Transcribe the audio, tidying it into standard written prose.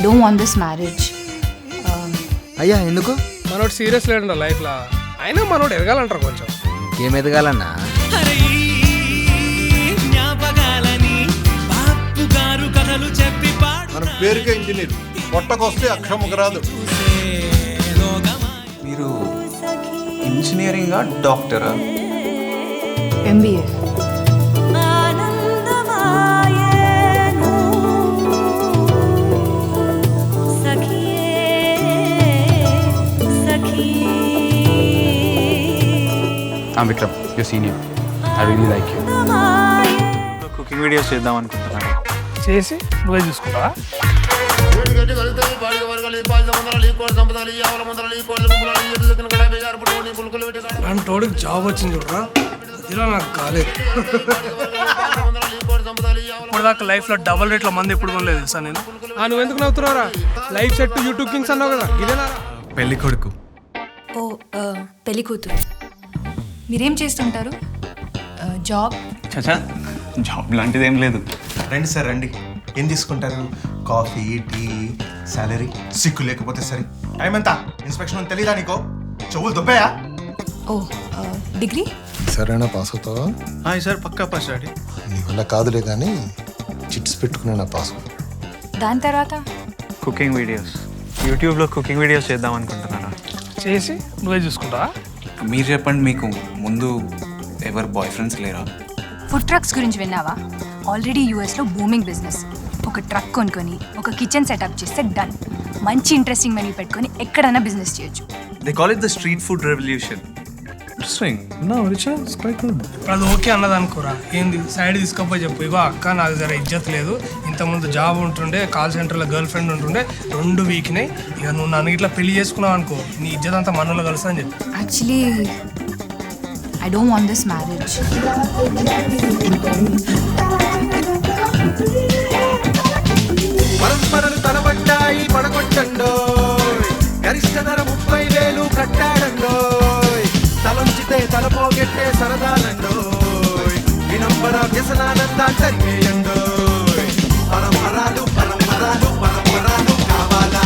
don't want this marriage. అయ్యా ఎందుకు? మనోడు సీరియస్ లేడు లైఫ్లో. అయినా మనోడు ఎదగాలంటారు కొంచెం. ఏం ఎదగాలన్నా? మన పేరుకే ఇంజనీర్, పొట్టకొస్తే అక్షరముకు రాదు. మీరు ఇంజనీరింగా డాక్టరా? MBA. I'm Vikram, your senior. I really like you. Cooking videos చేద్దాం అనుకుంటున్నాను. చేసి నువ్వే చూసుకుంటావా? అలాంటోడికి జాబ్ వచ్చింది చూడరా, ఇలా నాకు కాలేదు. ఇప్పుడు దాకా లైఫ్లో డబల్ రేట్ల మంది ఎప్పుడు కొనలేదు తెలుసా నేను. నువ్వెందుకు నవ్వుతున్నావురా? లైఫ్ సెట్ యూట్యూబ్ కింగ్స్ అన్నావు కదా, ఇదేనా? పెళ్లి కొడుకు. ఓ పెళ్లి కూతురు. మీరేం చేస్తుంటారు? జాబ్? చచా, జాబ్ లాంటిది ఏం లేదు. రండి సార్ రండి. ఏం తీసుకుంటారు? Coffee, tea, salary? సిక్కు లేకపోతే సరే. టైం ఎంత? ఇన్స్పెక్షన్ తెలీదా నీకో? చెవులు దుబ్బాయా? ఓ డిగ్రీ? సరేనా, పాస్ అవుతావా? హాయ్ సార్, పక్కా పాస్ డాడీ. నీ వల్ల కాదులే కానీ చిట్స్ పెట్టుకునే నా పాస్. దాని తర్వాత? Cooking videos. యూట్యూబ్లో కుకింగ్ వీడియోస్ చేద్దాం అనుకుంటున్నారా? చేసి నువ్వే చూసుకుంటావా? మీరు చెప్పండి, మీకు ముందు ఎవరు బాయ్ ఫ్రెండ్స్ లేరా? ఫుడ్ ట్రక్స్ గురించి విన్నావా? ఆల్రెడీ యూఎస్లో బూమింగ్ బిజినెస్. ఒక ట్రక్ కొనుక్కొని ఒక కిచెన్ సెటప్ చేస్తే డన్. మంచి ఇంట్రెస్టింగ్ మెనూ పెట్టుకొని ఎక్కడైనా బిజినెస్ చేయొచ్చు. They call it the street food revolution. Interesting. అది ఓకే అన్నది అనుకోరా, ఏంది సైడ్ తీసుకపోయి చెప్పు. ఇగో అక్క, నాకు జర ఇజ్జత్ లేదు, ఇంతకుముందు జాబ్ ఉంటుండే, కాల్ సెంటర్లో గర్ల్ ఫ్రెండ్ ఉంటుండే, 2 వీక్నాయి, ఇక నువ్వు నన్ను ఇట్లా పెళ్లి చేసుకున్నావు అనుకో, నీ ఇజ్జత్ అంతా మనలో కలుస్తా అని చెప్పి. Actually I don't want this marriage. పరంపరలు తలబడ్డాయి పడగొట్టండో, గరిష్ట ధర 30,000 కట్టాడండో, తలంచితే తలపోగెట్టే సరదాలండో, వినంబర వ్యసనానందా జరిగేయండో. పరంపరాలు పరంపరాలు పరంపరాలు కావాలా?